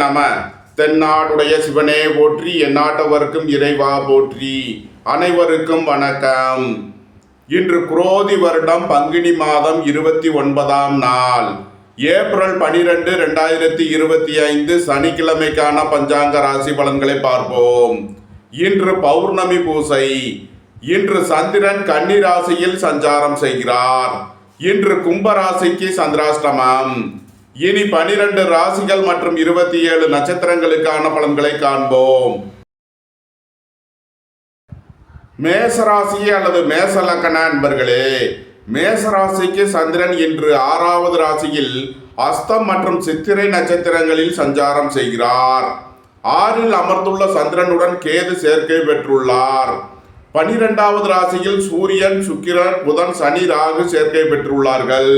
நம. தென்னாடுடைய சிவனே போற்றி, எந்நாட்டவர்க்கும் இறைவா போற்றி. அனைவருக்கும் வணக்கம். இன்று குரோதி வருடம் பங்குனி மாதம் 29ஆம் நாள், ஏப்ரல் 12, 2025 சனிக்கிழமைக்கான பஞ்சாங்க ராசி பலன்களை பார்ப்போம். இன்று பௌர்ணமி பூசை. இன்று சந்திரன் கன்னி ராசியில் சஞ்சாரம் செய்கிறார். இன்று கும்பராசிக்கு சந்திராஷ்டமம். இனி 12 ராசிகள் மற்றும் 27 நட்சத்திரங்களுக்கான பலன்களை காண்போம். மேசராசி அல்லது மேசலக்கண அன்பர்களே, மேசராசிக்கு சந்திரன் இன்று 6வது ராசியில் அஸ்தம் மற்றும் சித்திரை நட்சத்திரங்களில் சஞ்சாரம் செய்கிறார். 6ல் அமர்ந்துள்ள சந்திரனுடன் கேது சேர்க்கை பெற்றுள்ளார். 12வது ராசியில் சூரியன், சுக்கிரன், புதன், சனி, ராகு சேர்க்கை பெற்றுள்ளார்கள்.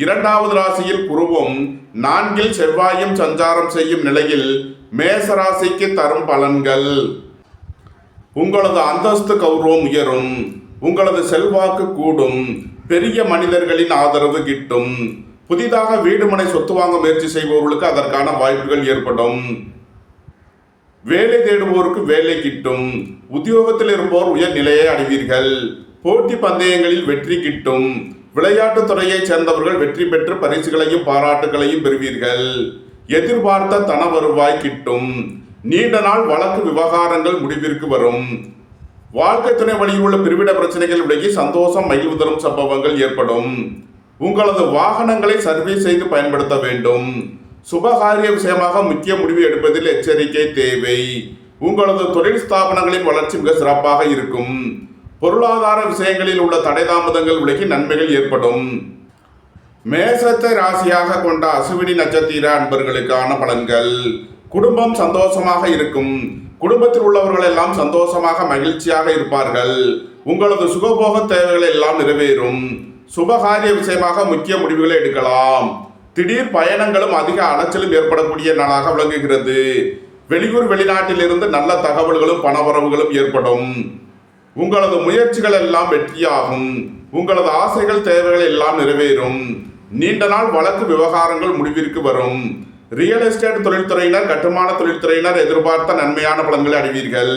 2வது ராசியில் குருவும் 4ல் செவ்வாயும் சஞ்சாரம் செய்யும் நிலையில் மேசராசிக்கு தரும் பலன்கள்: உங்களது அந்தஸ்து கௌரவம் உயரும், உங்களது செல்வாக்கு கூடும், பெரிய மனிதர்களின் ஆதரவு கிட்டும், புதிதாக வீடு மனை சொத்து வாங்க முயற்சி செய்பவர்களுக்கு அதற்கான வாய்ப்புகள் ஏற்படும், வேலை தேடுவோருக்கு வேலை கிட்டும், உத்தியோகத்தில் இருப்போர் உயர் நிலையை அடைவீர்கள், போட்டி பந்தயங்களில் வெற்றி கிட்டும், விளையாட்டுத் துறையைச் சேர்ந்தவர்கள் வெற்றி பெற்று பரிசுகளையும் பாராட்டுகளையும் பெறுவீர்கள், எதிர்பார்த்த தன வருவாய் கிட்டும், நீண்ட நாள் வழக்கு விவகாரங்கள் முடிவிற்கு வரும், வாழ்க்கை துணை வழியில் உள்ள பிரிவிட பிரச்சனைகள் விலகி சந்தோஷம் மகிழ்வு தரும் சம்பவங்கள் ஏற்படும், உங்களது வாகனங்களை சர்வீஸ் செய்து பயன்படுத்த வேண்டும், சுபகாரிய விஷயமாக முக்கிய முடிவு எடுப்பதில் எச்சரிக்கை தேவை, உங்களது தொழில் ஸ்தாபனங்களின் வளர்ச்சி மிக சிறப்பாக இருக்கும், பொருளாதார விஷயங்களில் உள்ள தடை தாமதங்கள் விலகி நன்மைகள் ஏற்படும். மேசத்தை ராசியாக கொண்ட அசுவினி நட்சத்திர அன்பர்களுக்கான பலன்கள்: குடும்பம் சந்தோஷமாக இருக்கும், குடும்பத்தில் உள்ளவர்கள் எல்லாம் சந்தோஷமாக மகிழ்ச்சியாக இருப்பார்கள், உங்களது சுகபோக தேவைகள் எல்லாம் நிறைவேறும், சுபகாரிய விஷயமாக முக்கிய முடிவுகளை எடுக்கலாம், திடீர் பயணங்களும் அதிக அலைச்சலும் ஏற்படக்கூடிய நாளாக விளங்குகிறது, வெளியூர் வெளிநாட்டில் இருந்து நல்ல தகவல்களும் பணவரவுகளும் ஏற்படும், உங்களது முயற்சிகள் எல்லாம் வெற்றியாகும், உங்களது ஆசைகள் தேவைகள் எல்லாம் நிறைவேறும், நீண்ட நாள் வழக்கு விவகாரங்கள் முடிவிற்கு வரும், ரியல் எஸ்டேட் தொழில்துறையினர், கட்டுமான தொழில்துறையினர் எதிர்பார்த்த நன்மையான பலன்களை அடைவீர்கள்,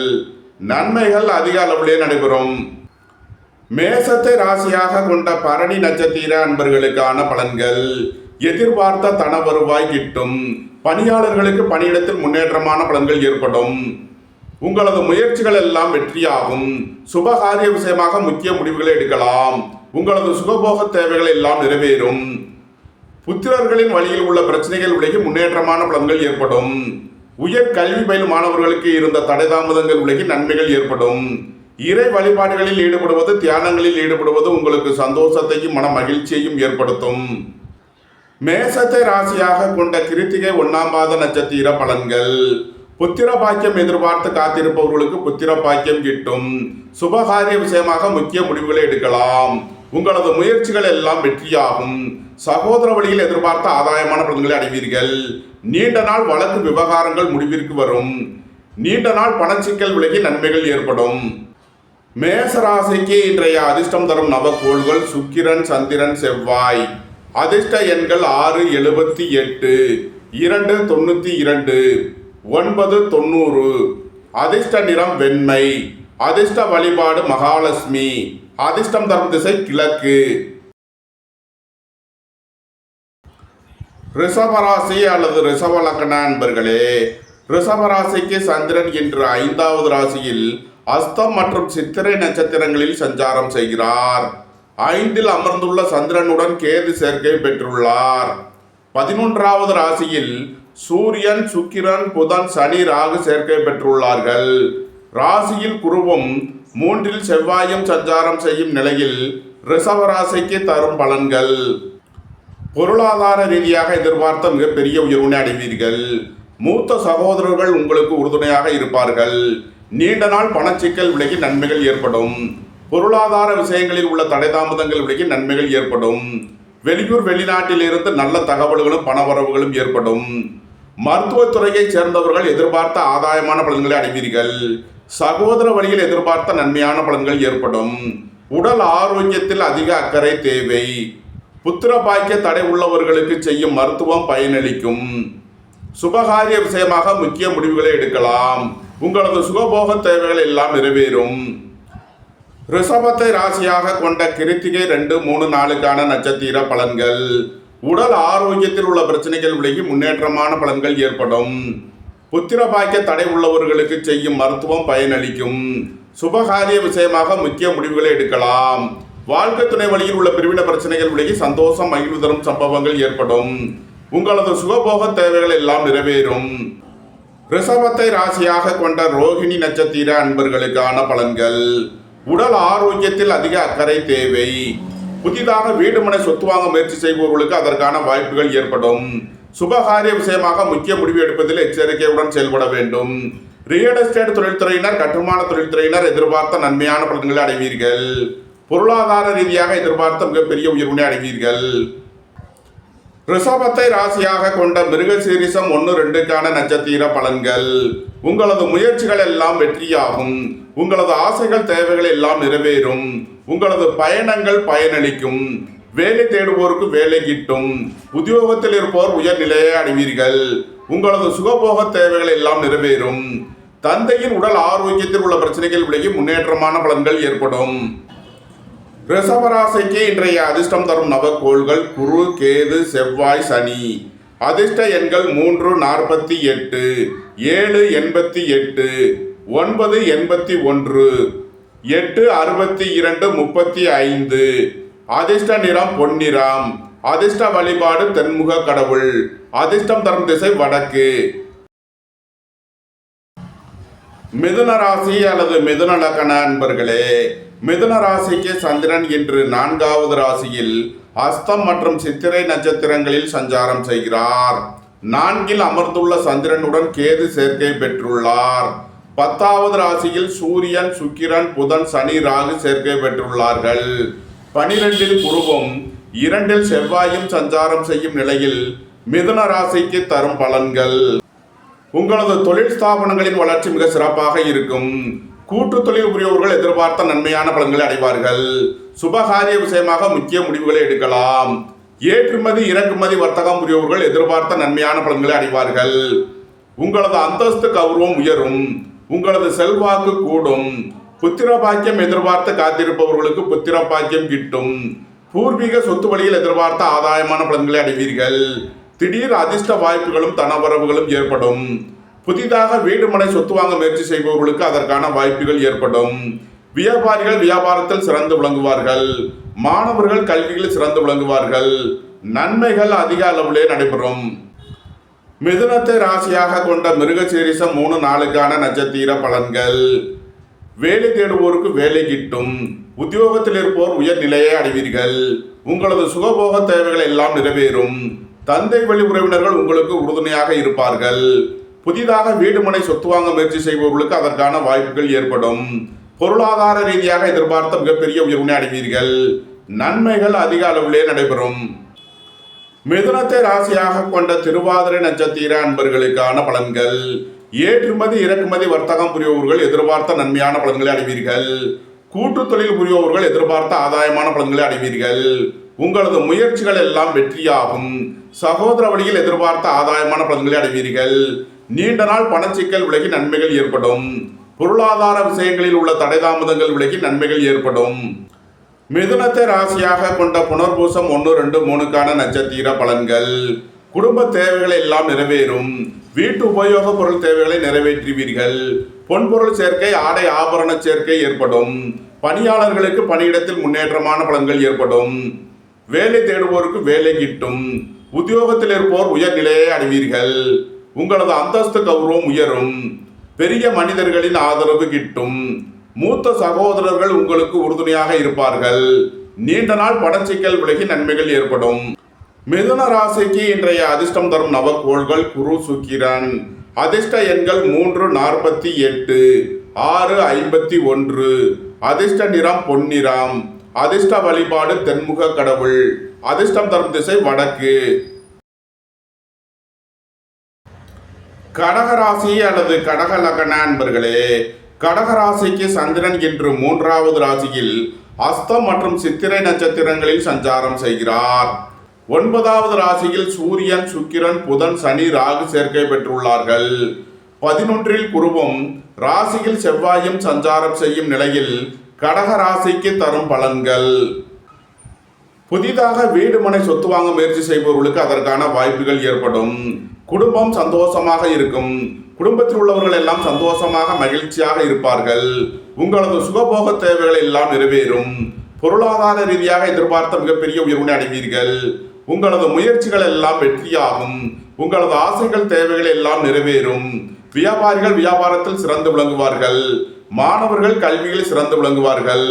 நன்மைகள் அதிக அளவிலே நடைபெறும். மேசத்தை ராசியாக கொண்ட பரணி நட்சத்திர அன்பர்களுக்கான பலன்கள்: எதிர்பார்த்த தன வருவாய் கிட்டும், பணியாளர்களுக்கு பணியிடத்தில் முன்னேற்றமான பலன்கள் ஏற்படும், உங்களது முயற்சிகள் எல்லாம் வெற்றியாகும், சுபகாரிய விஷயமாக முக்கிய முடிவுகளை எடுக்கலாம், உங்களது சுகபோக தேவைகள் எல்லாம் நிறைவேறும், புத்திரர்களின் வழியில் உள்ள பிரச்சனைகள் விலகி முன்னேற்றமான பலன்கள் ஏற்படும், உயர் கல்வி பயிலும் மாணவர்களுக்கு இருந்த தடை தாமதங்கள் விலகி நன்மைகள் ஏற்படும், இறை வழிபாடுகளில் ஈடுபடுவது, தியானங்களில் ஈடுபடுவது உங்களுக்கு சந்தோஷத்தையும் மன மகிழ்ச்சியையும் ஏற்படுத்தும். மேசத்தை ராசியாக கொண்ட கிருத்திகை 1ஆம் பாத நட்சத்திர பலன்கள்: புத்திர பாக்கியம் எதிர்பார்த்து காத்திருப்பவர்களுக்கு புத்திர பாக்கியம் கிட்டும், சுபகாரிய விஷயமாக முக்கிய முடிவுகளை எடுக்கலாம், உங்களது முயற்சிகள் எல்லாம் வெற்றியாகும், சகோதர வழியில் எதிர்பார்த்த ஆதாயமான பலன்களை அடைவீர்கள், நீண்ட நாள் வழக்கு விவகாரங்கள் முடிவிற்கு வரும், நீண்ட நாள் பணச்சிக்கல் விலகி நன்மைகள் ஏற்படும். மேசராசிக்கு இன்றைய அதிர்ஷ்டம் தரும் நவகோள்கள்: சுக்கிரன், சந்திரன், செவ்வாய். அதிர்ஷ்ட எண்கள் 6, 78, 2, 92, 9, 90. அதிர்ஷ்ட நிறம் வெண்மை. அதிர்ஷ்ட வழிபாடு மகாலட்சுமி. அதிர்ஷ்டம் தரும் திசை கிழக்கு. ரிஷபராசி அல்லது ரிஷபலக்கண அன்பர்களே, ரிஷபராசிக்கு சந்திரன் இன்று 5வது ராசியில் அஸ்தம் மற்றும் சித்திரை நட்சத்திரங்களில் சஞ்சாரம் செய்கிறார். 5ல் அமர்ந்துள்ள சந்திரனுடன் கேது சேர்க்கை பெற்றுள்ளார். 11வது ராசியில் சூரியன், சுக்கிரன், புதன், சனி, ராகு சேர்க்கை பெற்றுள்ளார்கள். ராசியில் குருவும் 3ல் செவ்வாயும் சஞ்சாரம் செய்யும் நிலையில் ரிஷபராசிக்கு தரும் பலன்கள்: பொருளாதார ரீதியாக எதிர்பார்த்த மிகப்பெரிய உயர்வினை அடைவீர்கள், மூத்த சகோதரர்கள் உங்களுக்கு உறுதுணையாக இருப்பார்கள், நீண்ட நாள் பணச்சிக்கல் விலகி நன்மைகள் ஏற்படும், பொருளாதார விஷயங்களில் உள்ள தடை தாமதங்கள் விலகி நன்மைகள் ஏற்படும், வெளியூர் வெளிநாட்டில் இருந்து நல்ல தகவல்களும் பணவரவுகளும் ஏற்படும், மருத்துவத்துறையைச் சேர்ந்தவர்கள் எதிர்பார்த்த ஆதாயமான பலன்களை அடைவீர்கள், சகோதர வழியில் எதிர்பார்த்த நன்மையான பலன்கள் ஏற்படும், உடல் ஆரோக்கியத்தில் அதிக அக்கறை தேவை, புத்திர பாக்கிய தடை உள்ளவர்களுக்கு செய்யும் மருத்துவம் பயனளிக்கும், சுபகாரிய விஷயமாக முக்கிய முடிவுகளை எடுக்கலாம். உங்களது சுகபோக தேவைகள் எல்லாம் நிறைவேறும். ரிஷபத்தை ராசியாக கொண்ட கிருத்திகை 2, 3, 4க்கான நட்சத்திர பலன்கள். உடல் ஆரோக்கியத்தில் உள்ள பிரச்சனைகள் விலகி முன்னேற்றமான பலன்கள் ஏற்படும். புத்திர பாக்கிய தடை உள்ளவர்களுக்கு செய்யும் மருத்துவம் பயனளிக்கும். சுபகாரிய விஷயமாக முக்கிய முடிவுகளை எடுக்கலாம். வாழ்க்கை துணை வழியில் உள்ள பிரிவின பிரச்சனைகள் விலகி சந்தோஷம் மகிழ்வு தரும் சம்பவங்கள் ஏற்படும். உங்களது சுகபோக தேவைகள் எல்லாம் நிறைவேறும். ரிஷபத்தை ராசியாக கொண்ட ரோகிணி நட்சத்திர அன்பர்களுக்கான பலன்கள். உடல் ஆரோக்கியத்தில் அதிக அக்கறை தேவை. புதிதாக வீடு மனை சொத்து வாங்க முயற்சி செய்பவர்களுக்கு அதற்கான வாய்ப்புகள் ஏற்படும். சுபகாரிய விஷயமாக முக்கிய முடிவு எடுப்பதில் எச்சரிக்கையுடன் செயல்பட வேண்டும். ரியல் எஸ்டேட் தொழில்துறையினர், கட்டுமான தொழில்துறையினர் எதிர்பார்த்த நன்மையான பலன்களை அடைவீர்கள். பொருளாதார ரீதியாக எதிர்பார்த்த மிகப்பெரிய உயர்வினை அடைவீர்கள். ரிஷபத்தை ராசியாக கொண்ட மிருகசீரிஷம் 1, 2க்கான நட்சத்திர பலன்கள். உங்களது முயற்சிகள் எல்லாம் வெற்றியாகும். உங்களது ஆசைகள் தேவைகள் எல்லாம் நிறைவேறும். உங்களது பயணங்கள் பயனளிக்கும். வேலை தேடுவோருக்கு வேலை கிட்டும். உத்தியோகத்தில் இருப்போர் உயர்நிலையை அடைவீர்கள். உங்களது சுகபோக தேவைகள் எல்லாம் நிறைவேறும். தந்தையின் உடல் ஆரோக்கியத்தில் உள்ள பிரச்சனைகள் விலகி முன்னேற்றமான பலன்கள் ஏற்படும். ரிஷபராசிக்கு இன்றைய அதிர்ஷ்டம் தரும் நவக்கோள்கள் குரு, கேது, செவ்வாய், சனி. அதிர்ஷ்ட எண்கள் 3, 48, 7, 88, 9, 81, 8, 62, 35. அதிர்ஷ்ட நிறம் பொன்னிறம். அதிர்ஷ்ட வழிபாடு தென்முக கடவுள். அதிர்ஷ்டம் தரும் திசை வடக்கு. மிதுன ராசி அல்லது மிதுன லக்ன அன்பர்களே, மிதுன ராசிக்கு சந்திரன் இன்று 4வது ராசியில் அஸ்தம் மற்றும் சித்திரை நட்சத்திரங்களில் சஞ்சாரம் செய்கிறார். 4ல் அமர்ந்துள்ள சந்திரனுடன் கேது சேர்க்கை பெற்றுள்ளார். 10வது ராசியில் சூரியன், சுக்கிரன், புதன், சனி, ராகு சேர்க்கை பெற்றுள்ளார்கள். 12ல் குருவும் 2ல் செவ்வாயும் சஞ்சாரம் செய்யும் நிலையில் மிதுன ராசிக்கு தரும் பலன்கள். உங்களது தொழில் ஸ்தாபனங்களின் வளர்ச்சி மிக சிறப்பாக இருக்கும். கூட்டு தொழில் புரியவர்கள் எதிர்பார்த்த நன்மையான பலன்களை அடைவார்கள். சுபகாரிய விஷயமாக முக்கிய முடிவுகளை எடுக்கலாம். ஏற்றுமதி இறக்குமதி வர்த்தகம் புரியவர்கள் எதிர்பார்த்த நன்மையான பலன்களை அடைவார்கள். உங்களது அந்தஸ்து கௌரவம் உயரும். உங்களது செல்வாக்கு கூடும். புத்திர பாக்கியம் எதிர்பார்த்து காத்திருப்பவர்களுக்கு புத்திர பாக்கியம் கிட்டும். பூர்வீக சொத்து வழியில் எதிர்பார்த்த ஆதாயமான பலன்களை அடைவீர்கள். திடீர் அதிர்ஷ்ட வாய்ப்புகளும் தனவரவுகளும் ஏற்படும். புதிதாக வீடு மனை சொத்து வாங்க முயற்சி செய்பவர்களுக்கு அதற்கான வாய்ப்புகள் ஏற்படும். வியாபாரிகள் வியாபாரத்தில் சிறந்து விளங்குவார்கள். மாணவர்கள் கல்வியில் சிறந்து விளங்குவார்கள். நன்மைகள் அதிக அளவிலே நடைபெறும். மிதுனத்தை ராசியாக கொண்ட மிருகசீரிஷம் 3, 4க்கான நட்சத்திர பலன்கள். வேலை தேடுவோருக்கு வேலை கிட்டும். உத்தியோகத்தில் இருப்போர் உயர்நிலையை அடைவீர்கள். உங்களது சுகபோக தேவைகள் எல்லாம் நிறைவேறும். தந்தை வழி உறவினர்கள் உங்களுக்கு உறுதுணையாக இருப்பார்கள். புதிதாக வீடு மனை சொத்து வாங்க முயற்சி செய்பவர்களுக்கு அதற்கான வாய்ப்புகள் ஏற்படும். பொருளாதார ரீதியாக எதிர்பார்த்த மிகப்பெரிய உயர்வினை அடைவீர்கள். நன்மைகள் அதிக அளவிலே நடைபெறும். மிதுனத்தை ராசியாக கொண்ட திருவாதிரை நட்சத்திர அன்பர்களுக்கான பலன்கள். ஏற்றுமதி இறக்குமதி வர்த்தகம் புரியவர்கள் எதிர்பார்த்த நன்மையான பலன்களை அடைவீர்கள். கூட்டு தொழில் புரியவர்கள் எதிர்பார்த்த ஆதாயமான பலன்களை அடைவீர்கள். உங்களது முயற்சிகள் எல்லாம் வெற்றியாகும். சகோதர வழியில் எதிர்பார்த்த ஆதாயமான பலன்களை அடைவீர்கள். நீண்ட நாள் பணச்சிக்கல் விலகி நன்மைகள் ஏற்படும். பொருளாதார விஷயங்களில் உள்ள தடைதாமதங்கள் விலகி நன்மைகள் ஏற்படும். மிதுனத்தை ராசியாக கொண்ட புனர்பூசம் 1, 2, 3க்கான நட்சத்திர பலன்கள். குடும்ப தேவைகளை எல்லாம் நிறைவேறும். வீட்டு உபயோக பொருள் தேவைகளை நிறைவேற்றுவீர்கள். பொன்பொருள் சேர்க்கை, ஆடை ஆபரண சேர்க்கை ஏற்படும். பணியாளர்களுக்கு பணியிடத்தில் முன்னேற்றமான பலன்கள் ஏற்படும். வேலை தேடுவோருக்கு வேலை கிட்டும். உத்தியோகத்தில் இருப்போர் உயர்நிலையை அடைவீர்கள். உங்களது அந்தஸ்து கௌரவம் உயரும். பெரிய மனிதர்களின் ஆதரவு கிட்டும். மூத்த சகோதரர்கள் உங்களுக்கு உறுதுணையாக இருப்பார்கள். நீண்ட நாள் பணச்சிக்கல் விலகி நன்மைகள் ஏற்படும். மிதுன ராசிக்கு இன்றைய அதிர்ஷ்டம் தரும் நவக்கோள்கள் குரு, சுக்கிரன். அதிர்ஷ்ட எண்கள் 3, 48, 6, 51. அதிர்ஷ்ட நிறம் பொன்னிறம். அதிர்ஷ்ட வழிபாடு தென்முக கடவுள். அதிர்ஷ்டம் தரும் திசை வடக்கு. கடகராசி அல்லது கடக லக்ன அன்பர்களே, கடகராசிக்கு சந்திரன் இன்று 3வது ராசியில் அஸ்தம் மற்றும் சித்திரை நட்சத்திரங்களில் சஞ்சாரம் செய்கிறார். 9வது ராசியில் சூரியன், சுக்கிரன், புதன், சனி, ராகு சேர்க்கை பெற்றுள்ளார்கள். 11ல் குருவும் ராசியில் செவ்வாயும் சஞ்சாரம் செய்யும் நிலையில் கடக ராசிக்கு தரும் பலன்கள். புதிதாக வீடு மனை சொத்து வாங்க முயற்சி செய்பவர்களுக்கு அதற்கான வாய்ப்புகள் ஏற்படும். குடும்பம் சந்தோஷமாக இருக்கும். குடும்பத்தில் உள்ளவர்கள் எல்லாம் சந்தோஷமாக மகிழ்ச்சியாக இருப்பார்கள். உங்களது சுகபோக தேவைகள் எல்லாம் நிறைவேறும். பொருளாதார ரீதியாக எதிர்பார்த்த மிகப்பெரிய உயர்வினை அடைவீர்கள். உங்களது முயற்சிகள் எல்லாம் வெற்றியாகும். உங்களது ஆசைகள் தேவைகள் எல்லாம் நிறைவேறும். வியாபாரிகள் வியாபாரத்தில் சிறந்து விளங்குவார்கள். மாணவர்கள் கல்வியில் சிறந்து விளங்குவார்கள்.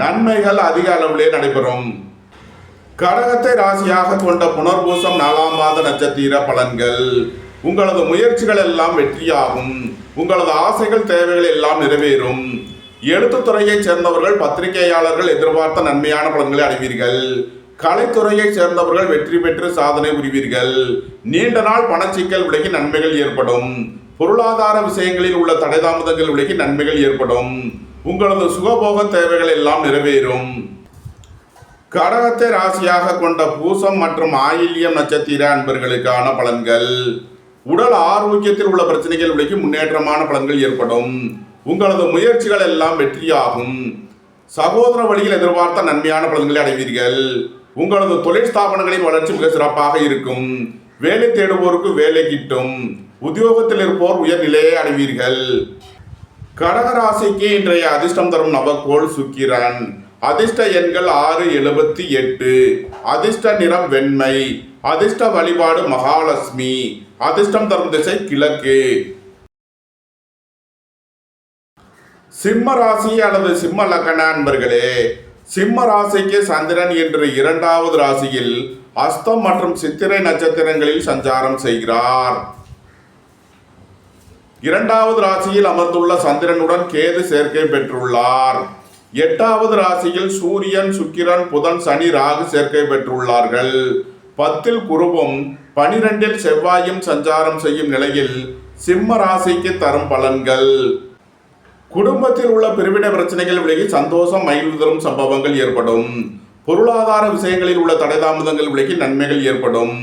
நன்மைகள் அதிக அளவிலே நடைபெறும். கடகத்தை ராசியாக கொண்ட புனர்பூசம் 4ஆம் மாத நட்சத்திர பலன்கள். உங்களது முயற்சிகள் எல்லாம் வெற்றியாகும். உங்களது ஆசைகள் தேவைகள் எல்லாம் நிறைவேறும். எழுத்துத்துறையைச் சேர்ந்தவர்கள், பத்திரிகையாளர்கள் எதிர்பார்த்த நன்மையான பலன்களை அடைவீர்கள். கலைத்துறையைச் சேர்ந்தவர்கள் வெற்றி பெற்று சாதனை புரிவீர்கள். நீண்ட நாள் பணச்சிக்கல் விலகி நன்மைகள் ஏற்படும். பொருளாதார விஷயங்களில் உள்ள தடைதாமதங்கள் விலகி நன்மைகள் ஏற்படும். உங்களது சுகபோக தேவைகள் எல்லாம் நிறைவேறும். கடகத்தை ராசியாக கொண்ட பூசம் மற்றும் ஆயில்யம் நட்சத்திர அன்பர்களுக்கான பலன்கள். உடல் ஆரோக்கியத்தில் உள்ள பிரச்சனைகள் விலகி முன்னேற்றமான பலன்கள் ஏற்படும். உங்களது முயற்சிகள் எல்லாம் வெற்றியாகும். சகோதர வழியில் எதிர்பார்த்த நன்மையான பலன்களை அடைவீர்கள். உங்களது தொழில் ஸ்தாபனங்களின் வளர்ச்சி மிக சிறப்பாக இருக்கும். வேலை தேடுவோருக்கு வேலை கிட்டும். உத்தியோகத்தில் இருப்போர் உயர்நிலையை அடைவீர்கள். கடகராசிக்கு இன்றைய அதிர்ஷ்டம் தரும் நவக்கோள் சுக்கிரன். அதிர்ஷ்ட எண்கள் 6, 78. அதிர்ஷ்ட நிறம் வெண்மை. அதிர்ஷ்ட வழிபாடு மகாலட்சுமி. அதிர்ஷ்டம் தரும் திசை கிழக்கு. சிம்ம ராசி அல்லது சிம்ம லக்ன அன்பர்களே, சிம்ம ராசிக்கு சந்திரன் என்று 2வது ராசியில் அஸ்தம் மற்றும் சித்திரை நட்சத்திரங்களில் சஞ்சாரம் செய்கிறார். 2வது ராசியில் அமர்ந்துள்ள சந்திரனுடன் கேது சேர்க்கை பெற்றுள்ளார். 8வது ராசியில் சூரியன், சுக்கிரன், புதன், சனி, ராகு சேர்க்கை பெற்றுள்ளார்கள். 10ல் குருவும் 12ல் செவ்வாயும் சஞ்சாரம் செய்யும் நிலையில் சிம்ம ராசிக்கு தரும் பலன்கள். குடும்பத்தில் உள்ள பிரிவினை பிரச்சனைகள் விலகி சந்தோஷம், மகிழ்வு தரும் சம்பவங்கள் ஏற்படும். பொருளாதார விஷயங்களில் உள்ள தடைதாமதங்கள் விலகி நன்மைகள் ஏற்படும்.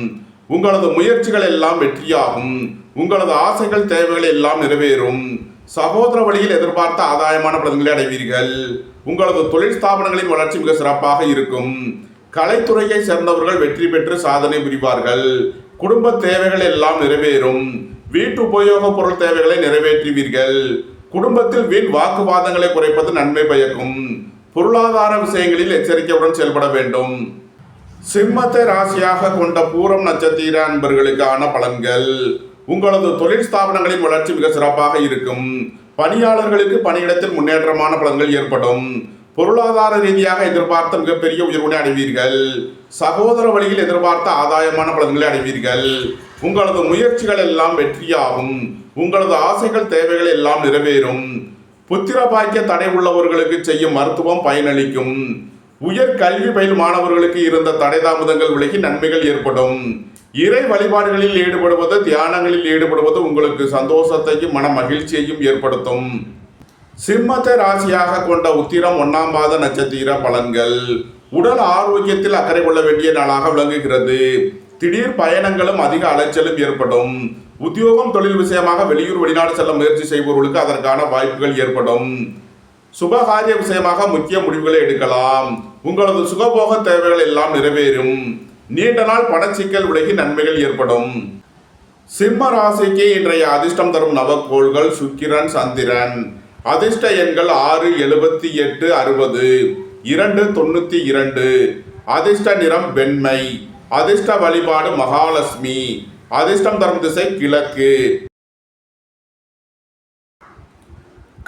உங்களது முயற்சிகள் எல்லாம் வெற்றியாகும். உங்களது ஆசைகள் தேவைகள் எல்லாம் நிறைவேறும். சகோதர வழியில் எதிர்பார்த்த ஆதாயமான பலன்களை அடைவீர்கள். உங்களது தொழில் ஸ்தாபனங்களின் வளர்ச்சி மிக சிறப்பாக இருக்கும். கலைத்துறையை சேர்ந்தவர்கள் வெற்றி பெற்று சாதனை புரிவார்கள். குடும்ப தேவைகள் எல்லாம் நிறைவேறும். வீட்டு உபயோக பொருள் தேவைகளை நிறைவேற்றுவீர்கள். குடும்பத்தில் வீண் வாக்குவாதங்களை குறைப்பது நன்மை பயக்கும். பொருளாதார விஷயங்களில் எச்சரிக்கையுடன் செயல்பட வேண்டும். சிம்மத்தை ராசியாக கொண்ட பூரம் நட்சத்திர அன்பர்களுக்கான பலன்கள். உங்களது தொழில் ஸ்தாபனங்களின் வளர்ச்சி மிக சிறப்பாக இருக்கும். பணியாளர்களுக்கு பணியிடத்தில் முன்னேற்றமான பலன்கள் ஏற்படும். பொருளாதார ரீதியாக எதிர்பார்த்த மிகப்பெரிய உயர்வினை அடைவீர்கள். சகோதர வழியில் எதிர்பார்த்த ஆதாயமான பலன்களை அடைவீர்கள். உங்களது முயற்சிகள் எல்லாம் வெற்றியாகும். உங்களது ஆசைகள் தேவைகள் எல்லாம் நிறைவேறும். புத்திர பாக்கிய தடை உள்ளவர்களுக்கு செய்யும் மருத்துவம் பயனளிக்கும். உயர் கல்வி பயிலும் மாணவர்களுக்கு இருந்த தடை தாமதங்கள் விலகி நன்மைகள் ஏற்படும். இறை வழிபாடுகளில் ஈடுபடுவது, தியானங்களில் ஈடுபடுவது உங்களுக்கு சந்தோஷத்தையும் மன மகிழ்ச்சியையும் ஏற்படுத்தும். சிம்மத்தை ராசியாக கொண்ட உத்திரம் 1ஆம் மாத நட்சத்திர பலன்கள். உடல் ஆரோக்கியத்தில் அக்கறை கொள்ள வேண்டிய நாளாக விளங்குகிறது. திடீர் பயணங்களும் அதிக அலைச்சலும் ஏற்படும். உத்தியோகம், தொழில் விஷயமாக வெளியூர் வெளிநாடு செல்ல முயற்சி செய்பவர்களுக்கு அதற்கான வாய்ப்புகள் ஏற்படும். சுபகாரிய விஷயமாக முக்கிய முடிவுகளை எடுக்கலாம். உங்களது சுகபோக தேவைகள் எல்லாம் நிறைவேறும். நீண்ட நாள் பணச்சிக்கல் விலகி நன்மைகள் ஏற்படும். சிம்ம ராசிக்கு இன்றைய அதிர்ஷ்டம் தரும் நவக்கோள்கள் சுக்கிரன், சந்திரன். அதிர்ஷ்ட எண்கள் 6, 78, 60, 2, 92. அதிர்ஷ்ட நிறம் வெண்மை. அதிர்ஷ்ட வழிபாடு மகாலட்சுமி. அதிர்ஷ்டம் தரும் திசை கிழக்கு.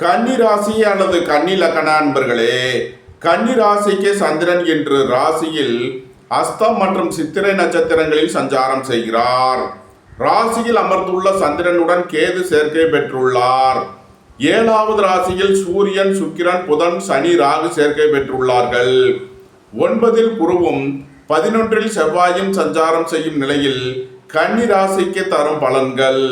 கன்னி ராசி அல்லது கன்னி லக்ன அன்பர்களே, கன்னி ராசிக்கு சந்திரன் என்று ராசியில் அஸ்தம் மற்றும் சித்திரை நட்சத்திரங்களில் சஞ்சாரம் செய்கிறார். ராசியில் அமர்ந்துள்ள சந்திரனுடன் கேது சேர்க்கை பெற்றுள்ளார். 7வது ராசியில் சூரியன், சுக்கிரன், புதன், சனி, ராகு சேர்க்கை பெற்றுள்ளார்கள். 9ல் குருவும் 11ல் செவ்வாயும் சஞ்சாரம் செய்யும் நிலையில் கன்னி ராசிக்கு தரும் பலன்கள்.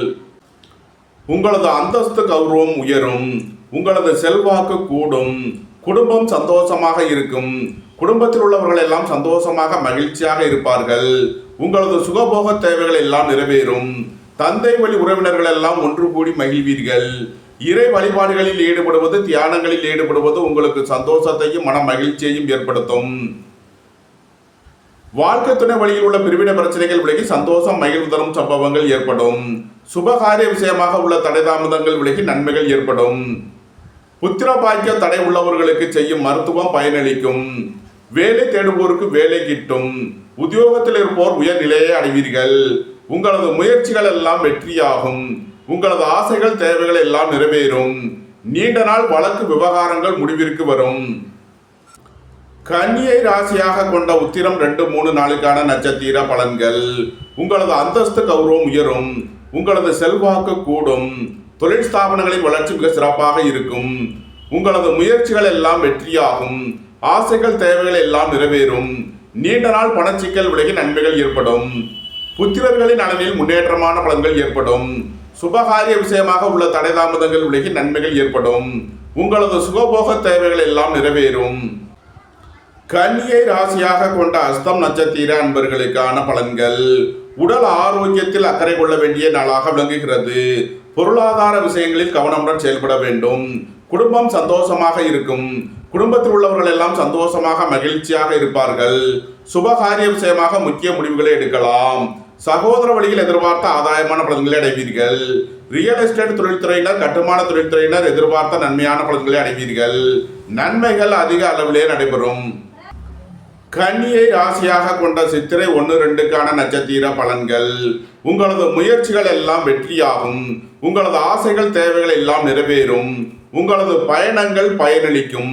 உங்களது அந்தஸ்து கௌரவம் உயரும். உங்களது செல்வாக்கு கூடும். குடும்பம் சந்தோஷமாக இருக்கும். குடும்பத்தில் உள்ளவர்கள் எல்லாம் சந்தோஷமாக மகிழ்ச்சியாக இருப்பார்கள். உங்களது சுகபோக தேவைகள் எல்லாம் நிறைவேறும். தந்தை வழி உறவினர்கள் எல்லாம் ஒன்று கூடி மகிழ்வீர்கள். இறை வழிபாடுகளில் ஈடுபடுவது, தியானங்களில் ஈடுபடுவது உங்களுக்கு சந்தோஷத்தையும் மன மகிழ்ச்சியையும் ஏற்படுத்தும். வாழ்க்கை துணை வழியில் உள்ள பிரிவினை பிரச்சனைகள் விலகி சந்தோஷம் மகிழ்வு தரும் சம்பவங்கள் ஏற்படும். சுபகாரிய விஷயமாக உள்ள தடை தாமதங்கள் விலகி நன்மைகள் ஏற்படும். புத்திர பாக்கிய தடை உள்ளவர்களுக்கு செய்யும் மருத்துவம் பயனளிக்கும். வேலை தேடுவோருக்கு வேலை கிட்டும். உத்தியோகத்தில் இருப்போர் உயர்நிலையை அடைவீர்கள். உங்களது முயற்சிகள் எல்லாம் வெற்றியாகும். உங்களது ஆசைகள் தேவைகள் எல்லாம் நிறைவேறும். நீண்ட நாள் வழக்கு விவகாரங்கள் முடிவிற்கு வரும். கன்னியை ராசியாக கொண்ட உத்திரம் 2-3 நாளுக்கான நட்சத்திர பலன்கள். உங்களது அந்தஸ்து கௌரவம் உயரும். உங்களது செல்வாக்கு கூடும். தொழில் ஸ்தாபனங்களின் வளர்ச்சி மிக சிறப்பாக இருக்கும். உங்களது முயற்சிகள் எல்லாம் வெற்றியாகும். ஆசைகள் தேவைகள் எல்லாம் நிறைவேறும். நீண்ட நாள் பணச்சிக்கல் விலகி நன்மைகள் ஏற்படும். புத்திரர்களின் நலனில் முன்னேற்றமான பலன்கள் ஏற்படும். சுபகாரிய விஷயமாக உள்ள தடை தாமதங்கள் விலகி நன்மைகள் ஏற்படும். உங்களது சுகபோக தேவைகள் எல்லாம் நிறைவேறும். கன்னியை ராசியாக கொண்ட அஸ்தம் நட்சத்திர அன்பர்களுக்கான பலன்கள். உடல் ஆரோக்கியத்தில் அக்கறை கொள்ள வேண்டிய நாளாக விளங்குகிறது. பொருளாதார விஷயங்களில் கவனமுடன் செயல்பட வேண்டும். குடும்பம் சந்தோஷமாக இருக்கும். குடும்பத்தில் உள்ளவர்கள் எல்லாம் சந்தோஷமாக மகிழ்ச்சியாக இருப்பார்கள். சுபகாரிய விஷயமாக முக்கிய முடிவுகளை எடுக்கலாம். சகோதர வழியில் எதிர்பார்த்த ஆதாயமான பலன்களை அடைவீர்கள். ரியல் எஸ்டேட் தொழில்துறையினர், கட்டுமான தொழில்துறையினர் எதிர்பார்த்த நன்மையான பலன்களை அடைவீர்கள். நன்மைகள் அதிக அளவிலே நடைபெறும். கன்னியை ராசியாக கொண்ட சித்திரை 1-2க்கான நட்சத்திர பலன்கள். உங்களது முயற்சிகள் எல்லாம் வெற்றியாகும். உங்களது ஆசைகள் தேவைகள் எல்லாம் நிறைவேறும். உங்களது பயணங்கள் பயனளிக்கும்.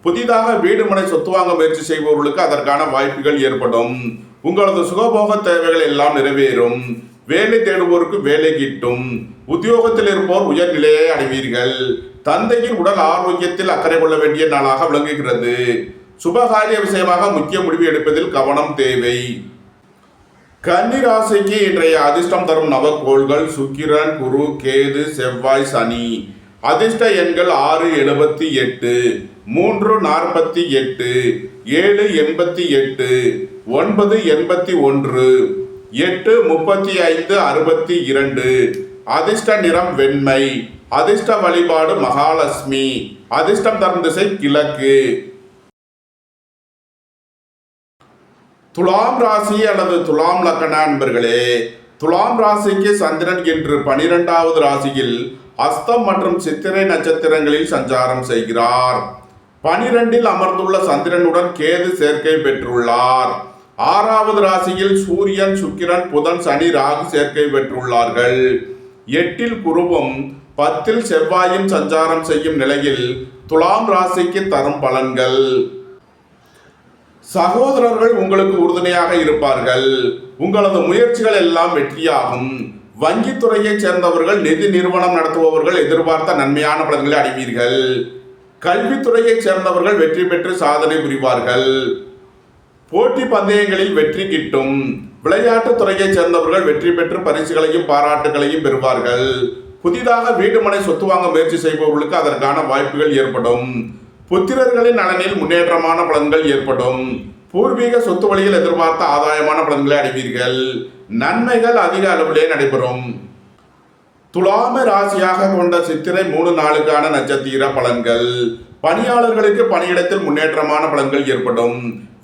புதிதாக வீடு மனை சொத்து வாங்க முயற்சி செய்பவர்களுக்கு அதற்கான வாய்ப்புகள் ஏற்படும். உங்களது சுகபோக தேவைகள் எல்லாம் நிறைவேறும். வேலை தேடுவோருக்கு வேலை கிட்டும். உத்தியோகத்தில் இருப்போர் உயர்நிலையை அடைவீர்கள். தந்தையின் உடல் ஆரோக்கியத்தில் அக்கறை கொள்ள வேண்டிய நாளாக விளங்குகிறது. சுபகாரிய விஷயமாக முக்கிய முடிவு எடுப்பதில் கவனம் தேவை. கன்னி ராசிக்கு இன்றைய அதிர்ஷ்டம் தரும் நவக்கோள்கள் சுக்கிரன், குரு, கேது, செவ்வாய், சனி. அதிர்ஷ்ட எண்கள் 678, 348, 788, 981, 835, 62. அதிர்ஷ்ட நிறம் வெண்மை. அதிர்ஷ்ட வழிபாடு மகாலட்சுமி. அதிர்ஷ்டம் தரும் திசை கிழக்கு. துலாம் ராசி அல்லது துலாம் லக்ன அன்பர்களே, துலாம் ராசிக்கு சந்திரன் என்று 12வது ராசியில் அஸ்தம் மற்றும் சித்திரை நட்சத்திரங்களில் சஞ்சாரம் செய்கிறார். 12இல் அமர்ந்துள்ள சந்திரனுடன் கேது சேர்க்கை பெற்றுள்ளார். 6வது ராசியில் சூரியன், சுக்கிரன், புதன், சனி, ராகு சேர்க்கை பெற்றுள்ளார்கள். 8இல் குருவும் 10இல் செவ்வாயும் சஞ்சாரம் செய்யும் நிலையில் துலாம் ராசிக்கு தரும் பலன்கள். சகோதரர்கள் உங்களுக்கு உறுதுணையாக இருப்பார்கள். உங்களது முயற்சிகள் எல்லாம் வெற்றியாகும். வங்கித்துறையைச் சேர்ந்தவர்கள், நிதி நிறுவனம் நடத்துபவர்கள் எதிர்பார்த்த நன்மையான பலன்களை அடைவீர்கள். கல்வித்துறையைச் சேர்ந்தவர்கள் வெற்றி பெற்று சாதனை புரிவார்கள். போட்டி பந்தயங்களில் வெற்றி கிட்டும். விளையாட்டுத் துறையைச் சேர்ந்தவர்கள் வெற்றி பெற்று பரிசுகளையும் பாராட்டுகளையும் பெறுவார்கள். புதிதாக வீடு மனை சொத்து வாங்க முயற்சி செய்பவர்களுக்கு அதற்கான வாய்ப்புகள் ஏற்படும். புத்திரர்களின் நலனில் முன்னேற்றமான பலன்கள் ஏற்படும். பூர்வீக சொத்து வழியில் எதிர்பார்த்த ஆதாயமான பலன்களை அடைவீர்கள். நன்மைகள் அதிக அளவிலே நடைபெறும். துலாம ராசியாக கொண்ட சித்திரை 3 நாளுக்கான நட்சத்திர பலன்கள். பணியாளர்களுக்கு பணியிடத்தில் முன்னேற்றமான பலன்கள் ஏற்படும்.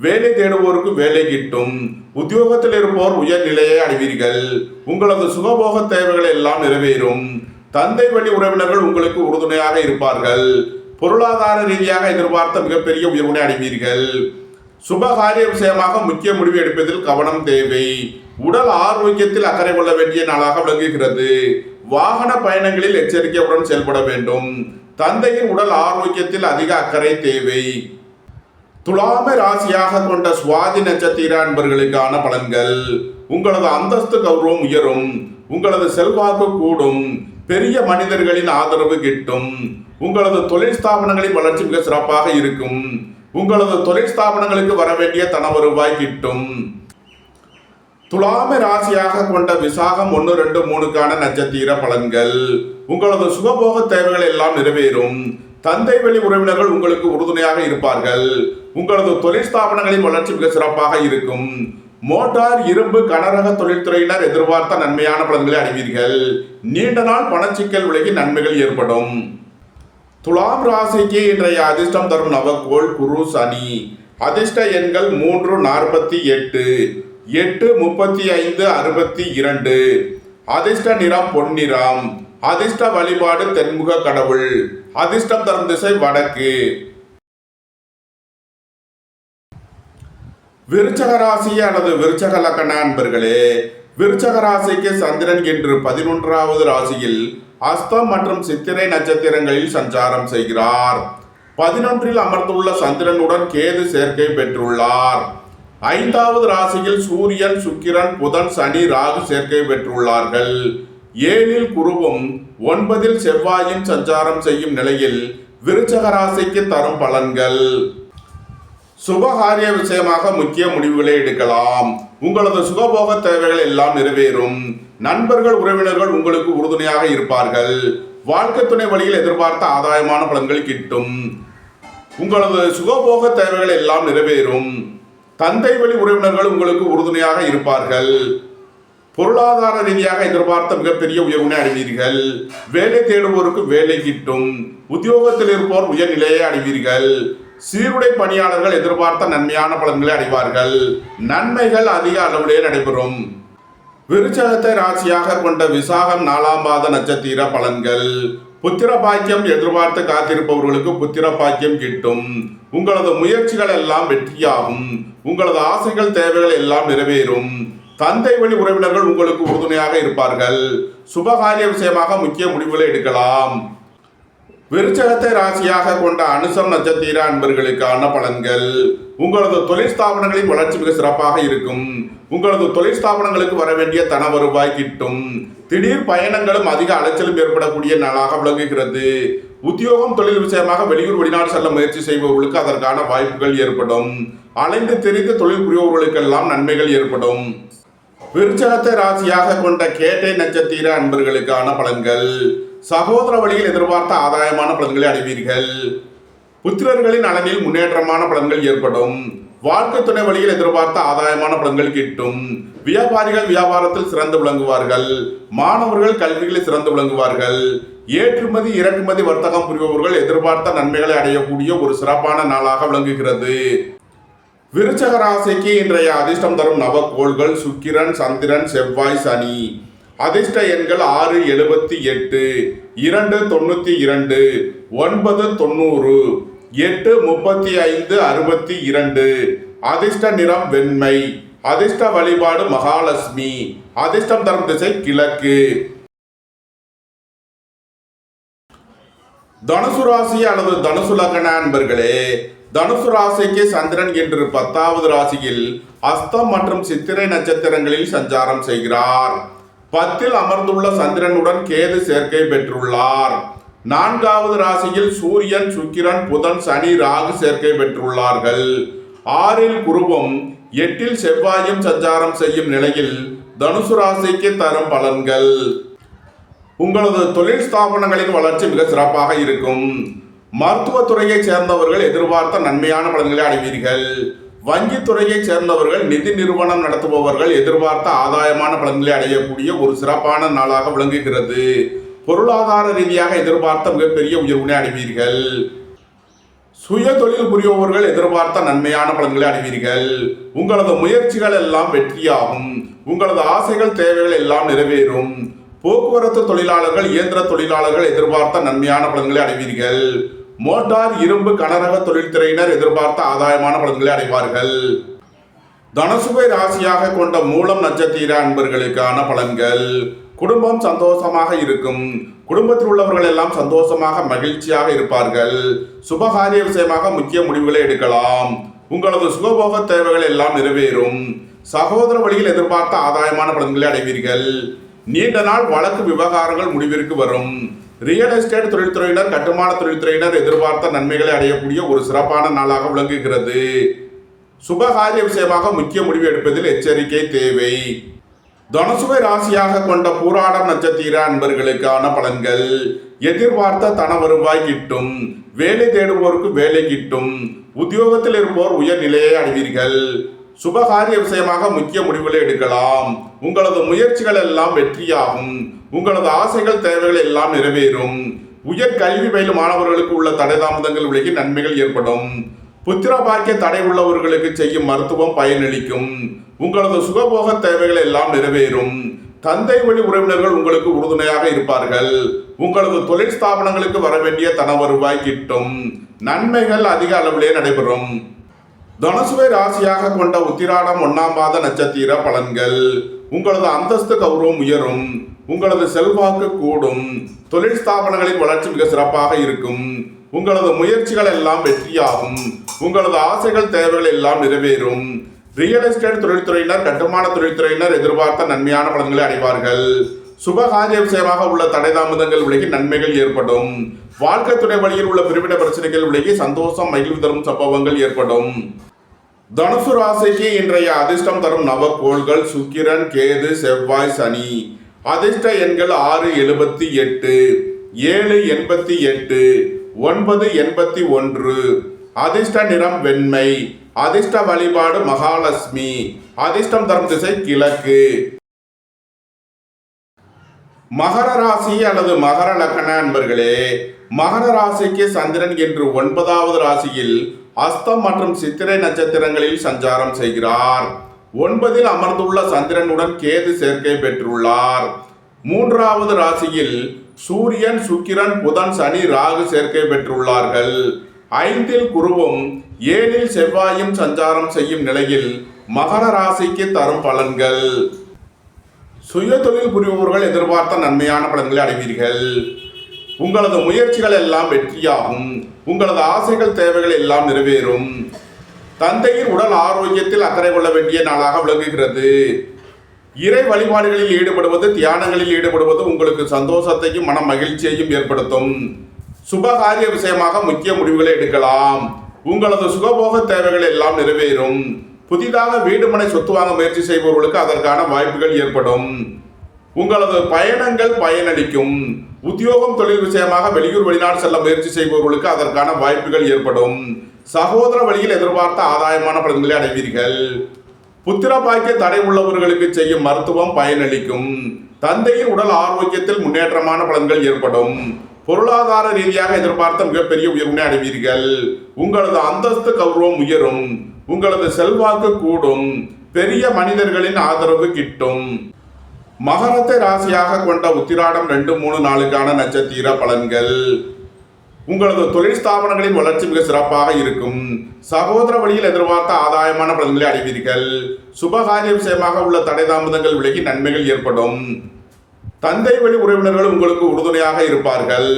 வேலை தேடுவோருக்கு வேலை கிட்டும். உத்தியோகத்தில் இருப்போர் உயர்நிலையை அடைவீர்கள். உங்களது சுகபோக தேவைகள் எல்லாம் நிறைவேறும். தந்தை வழி உறவினர்கள் உங்களுக்கு உறுதுணையாக இருப்பார்கள். பொருளாதார ரீதியாக எதிர்பார்த்த மிகப்பெரிய உயர்வினை அடைவீர்கள். சுபகாரிய விஷயமாக முக்கிய முடிவு எடுப்பதில் கவனம் தேவை. உடல் ஆரோக்கியத்தில் அக்கறை கொள்ள வேண்டிய நாளாக விளங்குகிறது. வாகன பயணங்களில் எச்சரிக்கையுடன் செயல்பட வேண்டும். தந்தையின் உடல் ஆரோக்கியத்தில் அதிக அக்கறை தேவை. துலாம ராசியாக கொண்ட சுவாதி நட்சத்திர அன்பர்களுக்கான பலன்கள். உங்களது அந்தஸ்து கௌரவம் உயரும். உங்களது செல்வாக்கு கூடும். பெரிய மனிதர்களின் ஆதரவு கிட்டும். உங்களது தொழில் ஸ்தாபனங்களின் வளர்ச்சி மிக சிறப்பாக இருக்கும். உங்களது தொழில் ஸ்தாபனங்களுக்கு வர வேண்டிய தன வருவாய் கிட்டும். துலாம ராசியாக கொண்ட விசாகம் 1-2-3க்கான நட்சத்திர பலன்கள். உங்களது சுகபோக தேவைகள் எல்லாம் நிறைவேறும். தந்தை வழி உறவினர்கள் உங்களுக்கு உறுதுணையாக இருப்பார்கள். உங்களது தொழில் ஸ்தாபனங்களின் வளர்ச்சி மிக சிறப்பாக இருக்கும். மோட்டார், இரும்பு, கனரக தொழில்துறையினர் எதிர்பார்த்த நன்மையான பலன்களை அடைவீர்கள். நீண்ட நாள் பணச்சிக்கல் விலகி நன்மைகள் ஏற்படும். துலாம் ராசிக்கு இன்றைய அதிர்ஷ்டம் தரும் நவக்கோள் குரு, சனி. அதிர்ஷ்ட எண்கள் 3, 48, 8, 35, 62. அதிர்ஷ்ட நிறம் பொன்னிறம். அதிர்ஷ்ட வழிபாடு தென்முக கடவுள். அதிர்ஷ்டம் தரும் திசை வடக்கு. விருச்சக ராசி அல்லது விருச்சக லக்ன அன்பர்களே, விருச்சக ராசிக்கு சந்திரன் இன்று 11வது ராசியில் அஸ்தம் மற்றும் சித்திரை நட்சத்திரங்களில் சஞ்சாரம் செய்கிறார். 11ல் அமர்ந்துள்ள சந்திரனுடன் கேது சேர்க்கை பெற்றுள்ளார். 5வது ராசியில் சூரியன், சுக்கிரன், புதன், சனி, ராகு சேர்க்கை பெற்றுள்ளார்கள். 7ல் குருவும் 9ல் செவ்வாயும் சஞ்சாரம் செய்யும் நிலையில் விருச்சக ராசிக்கு தரும் பலன்கள். சுபகாரிய விஷயமாக முக்கிய முடிவுகளை எடுக்கலாம். உங்களது சுகபோக தேவைகள் எல்லாம் நிறைவேறும். நண்பர்கள், உறவினர்கள் உங்களுக்கு உறுதுணையாக இருப்பார்கள். வாழ்க்கை துணை வழியில் எதிர்பார்த்த ஆதாயமான பலன்கள் கிட்டும். உங்களது சுகபோக தேவைகள் எல்லாம் நிறைவேறும். தந்தை வழி உறவினர்கள் உங்களுக்கு உறுதுணையாக இருப்பார்கள். பொருளாதார ரீதியாக எதிர்பார்த்த மிகப்பெரிய உயர்வினை அடைவீர்கள். வேலை தேடுவோருக்கு வேலை கிட்டும். உத்தியோகத்தில் இருப்போர் உயர்நிலையை அடைவீர்கள். சீருடை பணியாளர்கள் எதிர்பார்த்த நன்மையான பலன்களை அடைவார்கள். நன்மைகள் அதிக அளவிலே நடைபெறும். விருச்சகத்தை ராசியாக கொண்ட விசாகம் 4ஆம் பாத நட்சத்திர பலன்கள். புத்திர பாக்கியம் எதிர்பார்த்து காத்திருப்பவர்களுக்கு புத்திர பாக்கியம் கிட்டும். உங்களது முயற்சிகள் எல்லாம் வெற்றியாகும். உங்களது ஆசைகள், தேவைகள் எல்லாம் நிறைவேறும். தந்தை வழி உறவினர்கள் உங்களுக்கு உறுதுணையாக இருப்பார்கள். சுபகாரிய விஷயமாக முக்கிய முடிவுகளை எடுக்கலாம். விருச்சகத்தை ராசியாக கொண்ட அனுசம் நட்சத்திர அன்பர்களுக்கான பலன்கள். உங்களது தொழில் ஸ்தாபனங்களின் வளர்ச்சி மிக சிறப்பாக இருக்கும். உங்களது தொழில் ஸ்தாபனங்களுக்கு வர வேண்டிய தன வருவாய் கிட்டும். திடீர் பயணங்களும் அதிக அலைச்சலும் ஏற்படக்கூடிய நாளாக விளங்குகிறது. உத்தியோகம், தொழில் விஷயமாக வெளியூர், வெளிநாடு செல்ல முயற்சி செய்பவர்களுக்கு அதற்கான வாய்ப்புகள் ஏற்படும். அலைந்து திரிந்து தொழில் புரிபவர்களுக்கெல்லாம் நன்மைகள் ஏற்படும். விருச்சகத்தை ராசியாக கொண்ட கேட்டை நட்சத்திர அன்பர்களுக்கான பலன்கள். சகோதர வழியில் எதிர்பார்த்த ஆதாயமான பலன்களை அடைவீர்கள். புத்திரர்களின் நலனில் முன்னேற்றமான பலன்கள் ஏற்படும். வாழ்க்கை துணை வழியில் எதிர்பார்த்த ஆதாயமான பலன்கள் கிட்டும். வியாபாரிகள் வியாபாரத்தில் சிறந்து விளங்குவார்கள். மாணவர்கள் கல்விகளில் சிறந்து விளங்குவார்கள். ஏற்றுமதி, இறக்குமதி வர்த்தகம் புரிபவர்கள் எதிர்பார்த்த நன்மைகளை அடையக்கூடிய ஒரு சிறப்பான நாளாக விளங்குகிறது. விருச்சக ராசிக்கு இன்றைய அதிர்ஷ்டம் தரும் நவக்கோள்கள் சுக்கிரன், சந்திரன், செவ்வாய், சனி. அதிர்ஷ்ட எண்கள் 6, 78, 2, 92, 9, 90, 8, 35, 62. அதிர்ஷ்ட நிறம் வெண்மை. அதிர்ஷ்ட வழிபாடு மகாலட்சுமி. அதிர்ஷ்டம் தரும் திசை கிழக்கு. தனுசு ராசி அல்லது தனுசு லக்ன அன்பர்களே, தனுசு ராசிக்கு சந்திரன் இன்று 10வது ராசியில் அஸ்தம் மற்றும் சித்திரை நட்சத்திரங்களில் சஞ்சாரம் செய்கிறார். 10ல் அமர்ந்துள்ள சந்திரனுடன் கேது சேர்க்கை பெற்றுள்ளார். 4வது ராசியில் சூரியன், சுக்கிரன், புதன், சனி, ராகு சேர்க்கை பெற்றுள்ளார்கள். 6ல் குருவும் 8ல் செவ்வாயும் சஞ்சாரம் செய்யும் நிலையில் தனுசு ராசிக்கு தரும் பலன்கள். உங்களது தொழில் ஸ்தாபனங்களின் வளர்ச்சி மிக சிறப்பாக இருக்கும். மருத்துவத்துறையை சேர்ந்தவர்கள் எதிர்பார்த்த நன்மையான பலன்களை அடைவீர்கள். வங்கித்துறையை சேர்ந்தவர்கள், நிதி நிறுவனம் நடத்துபவர்கள் எதிர்பார்த்த ஆதாயமான பலன்களை அடையக்கூடிய ஒரு சிறப்பான நாளாக விளங்குகிறது. பொருளாதார ரீதியாக எதிர்பார்த்த மிகப்பெரிய உயர்வினை அடைவீர்கள். சுய தொழில் புரிபவர்கள் எதிர்பார்த்த நன்மையான பலன்களை அடைவீர்கள். உங்களது முயற்சிகள் எல்லாம் வெற்றியாகும். உங்களது ஆசைகள், தேவைகள் எல்லாம் நிறைவேறும். போக்குவரத்து தொழிலாளர்கள், இயந்திர தொழிலாளர்கள் எதிர்பார்த்த நன்மையான பலன்களை அடைவீர்கள். மோட்டார், இரும்பு, கனரக தொழில்துறையினர் எதிர்பார்த்த ஆதாயமான பலன்களை அடைவார்கள். தனுசுவை ராசியாக கொண்ட மூலம் நட்சத்திர அன்பர்களுக்கான பலன்கள். குடும்பம் சந்தோஷமாக இருக்கும். குடும்பத்தில் உள்ளவர்கள் எல்லாம் சந்தோஷமாக, மகிழ்ச்சியாக இருப்பார்கள். சுபகாரிய விஷயமாக முக்கிய முடிவுகளை எடுக்கலாம். உங்களது சுகபோக தேவைகள் எல்லாம் நிறைவேறும். சகோதர வழியில் எதிர்பார்த்த ஆதாயமான பலன்களை அடைவீர்கள். நீண்ட நாள் வழக்கு விவகாரங்கள் முடிவிற்கு வரும். ரியல் எஸ்டேட் தொழில்துறையினர், கட்டுமான தொழில்துறையினர் எதிர்பார்த்த நன்மைகளை அடையக்கூடிய ஒரு சிறப்பான நாளாக விளங்குகிறது. சுபகாரிய விஷயமாக முக்கிய முடிவு எடுப்பதில் எச்சரிக்கை தேவை. தனுசுவை ராசியாக கொண்ட பூராடம் நட்சத்திர அன்பர்களுக்கான பலன்கள். எதிர்பார்த்த தன வருவாய் கிட்டும். வேலை தேடுவோருக்கு வேலை கிட்டும். உத்தியோகத்தில் இருப்போர் உயர்நிலையை அடைவீர்கள். சுபகாரிய விஷயமாக முக்கிய முடிவுகளை எடுக்கலாம். உங்களது முயற்சிகள் எல்லாம் வெற்றியாகும். உங்களது ஆசைகள் தேவைகள் எல்லாம் நிறைவேறும். உயர் கல்வி பயிலும் மாணவர்களுக்கு உள்ள தடை தாமதங்கள் விலகி நன்மைகள் ஏற்படும். புத்திர பாக்கிய தடை உள்ளவர்களுக்கு செய்யும் மருத்துவம் பயனளிக்கும். உங்களது சுகபோக தேவைகள் எல்லாம் நிறைவேறும். தந்தை வழி உறவினர்கள் உங்களுக்கு உறுதுணையாக இருப்பார்கள். உங்களது தொழில் ஸ்தாபனங்களுக்கு வர வேண்டிய தன வருவாய் கிட்டும். நன்மைகள் அதிக அளவிலே நடைபெறும். தனுசுவை ராசியாக கொண்ட உத்திராடம் 1ஆம் பாத நட்சத்திர பலன்கள். உங்களது அந்தஸ்து கௌரவம் உயரும். உங்களது செல்வாக்கு கூடும். தொழில் ஸ்தாபனங்களின் வளர்ச்சி மிக சிறப்பாக இருக்கும். உங்களது முயற்சிகள் எல்லாம் வெற்றியாகும். உங்களது ஆசைகள் தேவைகள் எல்லாம் நிறைவேறும். ரியல் எஸ்டேட் தொழில்துறையினர், கட்டுமான தொழில்துறையினர் எதிர்பார்த்த நன்மையான பலன்களை அடைவார்கள். சுபகாரிய விஷயமாக உள்ள தடை தாமதங்கள் விலகி நன்மைகள் ஏற்படும். வாழ்க்கை துணை வழியில் உள்ள பிரிவிட பிரச்சனைகள் விலகி சந்தோஷம் மகிழ்வு தரும் சம்பவங்கள் ஏற்படும். தனுசு ராசிக்கு இன்றைய அதிர்ஷ்டம் தரும் நவக்கோள்கள் சுக்கிரன், கேது, செவ்வாய், சனி. அதிர்ஷ்ட எண்கள் 678, 788, 981. அதிர்ஷ்ட நிறம் வெண்மை. அதிர்ஷ்ட வழிபாடு மகாலட்சுமி. அதிர்ஷ்டம் தரும் திசை கிழக்கு. மகர ராசி அல்லது மகர லக்ன அன்பர்களே, மகர ராசிக்கு சந்திரன் என்று 9வது ராசியில் அஸ்தம் மற்றும் சித்திரை நட்சத்திரங்களில் சஞ்சாரம் செய்கிறார். 9ல் அமர்ந்துள்ள சந்திரனுடன் கேது சேர்க்கை பெற்றுள்ளார். 3வது ராசியில் சூரியன், சுக்கிரன், புதன், சனி, ராகு சேர்க்கை பெற்றுள்ளார்கள். 5ல் குருவும் 7ல் செவ்வாயும் சஞ்சாரம் செய்யும் நிலையில் மகர ராசிக்கு தரும் பலன்கள். சுய தொழில் புரிபவர்கள் எதிர்பார்த்த நன்மையான பலன்களை அடைவீர்கள். உங்களது முயற்சிகள் எல்லாம் வெற்றியாகும். உங்களது ஆசைகள் தேவைகள் எல்லாம் நிறைவேறும். தந்தையின் உடல் ஆரோக்கியத்தில் அக்கறை கொள்ள வேண்டிய நாளாக விளங்குகிறது. இறை வழிபாடுகளில் ஈடுபடுவது, தியானங்களில் ஈடுபடுவது உங்களுக்கு சந்தோஷத்தையும் மன மகிழ்ச்சியையும் ஏற்படுத்தும். சுபகாரிய விஷயமாக முக்கிய முடிவுகளை எடுக்கலாம். உங்களது சுகபோக தேவைகள் எல்லாம் நிறைவேறும். புதிதாக வீடு மனை சொத்து வாங்க முயற்சி செய்பவர்களுக்கு அதற்கான வாய்ப்புகள் ஏற்படும். உங்களது பயணங்கள் பயனளிக்கும். உத்தியோகம் தொழில் விஷயமாக வெளியூர் வெளிநாடு செல்ல முயற்சி செய்பவர்களுக்கு அதற்கான வாய்ப்புகள் ஏற்படும். சகோதர வழியில் எதிர்பார்த்த ஆதாயமான பலன்களை அடைவீர்கள். புத்திர பாக்கிய தடை உள்ளவர்களுக்கு செய்யும் மருத்துவம் பயனளிக்கும். தந்தையின் உடல் ஆரோக்கியத்தில் முன்னேற்றமான பலன்கள் ஏற்படும். பொருளாதார ரீதியாக எதிர்பார்த்த மிகப்பெரிய உயர்வினை அடைவீர்கள். உங்களது அந்தஸ்து கௌரவம் உயரும். உங்களது செல்வாக்கு கூடும். பெரிய மனிதர்களின் ஆதரவு கிட்டும். மகரத்தை ராசியாக கொண்ட உத்திராடம் 2, 3, 4க்கான நட்சத்திர பலன்கள். உங்களது தொழில் ஸ்தாபனங்களின் வளர்ச்சி மிக சிறப்பாக இருக்கும். சகோதர வழியில் எதிர்பார்த்த ஆதாயமான பலன்களை அடைவீர்கள். சுபகாரிய விஷயமாக உள்ள தடை தாமதங்கள் விலகி நன்மைகள் ஏற்படும். தந்தை வழி உறவினர்கள் உங்களுக்கு உறுதுணையாக இருப்பார்கள்.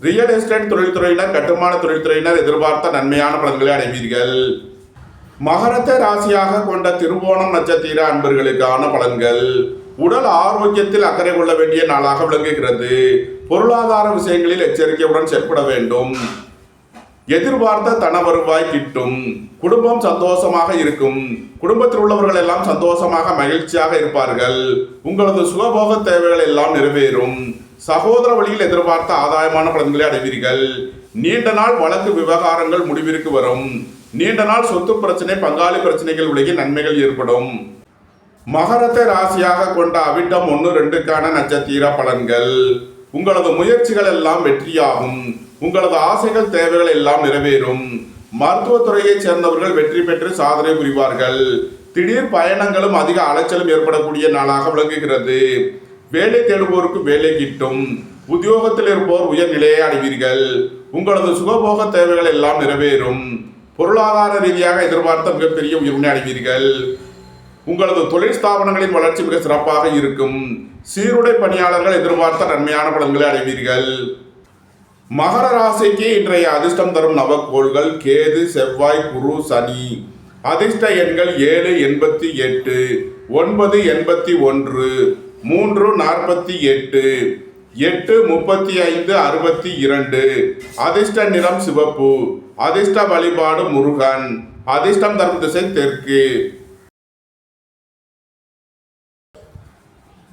ரியல் எஸ்டேட் தொழில்துறையினர், கட்டுமான தொழில்துறையினர் எதிர்பார்த்த நன்மையான பலன்களை அடைவீர்கள். மகரத்தை ராசியாக கொண்ட திருவோணம் நட்சத்திர அன்பர்களுக்கான பலன்கள். உடல் ஆரோக்கியத்தில் அக்கறை கொள்ள வேண்டிய நாளாக விளங்குகிறது. பொருளாதார விஷயங்களில் எச்சரிக்கையுடன் செயல்பட வேண்டும். எதிர்பார்த்த தன வருவாய் கிட்டும். குடும்பம் சந்தோஷமாக இருக்கும். குடும்பத்தில் உள்ளவர்கள் எல்லாம் சந்தோஷமாக மகிழ்ச்சியாக இருப்பார்கள். உங்களது சுகபோக தேவைகள் எல்லாம் நிறைவேறும். சகோதர வழியில் எதிர்பார்த்த ஆதாயமான பலன்களை அடைவீர்கள். நீண்ட நாள் வழக்கு விவகாரங்கள் முடிவிற்கு வரும். நீண்ட நாள் சொத்து பிரச்சனை, பங்காளி பிரச்சனைகள் விலகி நன்மைகள் ஏற்படும். மகரத்தை ராசியாக கொண்ட அவிட்டம் 1, 2க்கான நட்சத்திர பலன்கள். உங்களது முயற்சிகள் எல்லாம் வெற்றியாகும். உங்களது ஆசைகள் தேவைகள் எல்லாம் நிறைவேறும். மருத்துவத்துறையைச் சேர்ந்தவர்கள் வெற்றி பெற்று சாதனை புரிவார்கள். திடீர் பயணங்களும் அதிக அலைச்சலும் ஏற்படக்கூடிய நாளாக விளங்குகிறது. வேலை தேடுவோருக்கு வேலை கிட்டும். உத்தியோகத்தில் இருப்போர் உயர்நிலையை அடைவீர்கள். உங்களது சுகபோக தேவைகள் எல்லாம் நிறைவேறும். பொருளாதார ரீதியாக எதிர்பார்த்த மிகப்பெரிய உயர்வினை அடைவீர்கள். உங்களது தொழில் ஸ்தாபனங்களின் வளர்ச்சி மிக சிறப்பாக இருக்கும். சீருடை பணியாளர்கள் எதிர்பார்த்த நன்மையான பலன்களை அடைவீர்கள். மகர ராசிக்கு இன்றைய அதிர்ஷ்டம் தரும் நவக்கோள்கள் கேது, செவ்வாய், குரு, சனி. அதிர்ஷ்ட எண்கள் 788, 981, 348, 835, 62. அதிர்ஷ்ட நிறம் சிவப்பு. அதிர்ஷ்ட வழிபாடு முருகன். அதிர்ஷ்டம் தரும் திசை தெற்கு.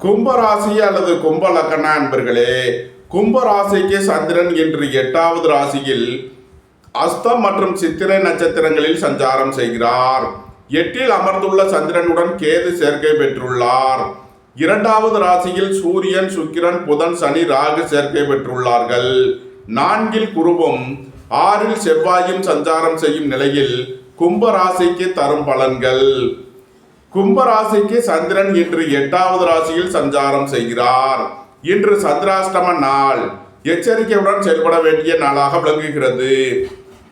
கும்பராசி அல்லது கும்ப லக்ன அன்பர்களே, கும்ப ராசிக்கு சந்திரன் இன்று 8வது ராசியில் அஸ்தம் மற்றும் சித்திரை நட்சத்திரங்களில் சஞ்சாரம் செய்கிறார். 8இல் அமர்ந்துள்ள சந்திரனுடன் கேது சேர்க்கை பெற்றுள்ளார். 2வது ராசியில் சூரியன், சுக்கிரன், புதன், சனி, ராகு சேர்க்கை பெற்றுள்ளார்கள். 4இல் குருவும் 6இல் செவ்வாயும் சஞ்சாரம் செய்யும் நிலையில் கும்ப ராசிக்கு தரும் பலன்கள். கும்ப ராசிக்கு சந்திரன் இன்று 8வது ராசியில் சஞ்சாரம் செய்கிறார். இன்று சந்திராஷ்டம நாள். எச்சரிக்கையுடன் செயல்பட வேண்டிய நாளாக விளங்குகிறது.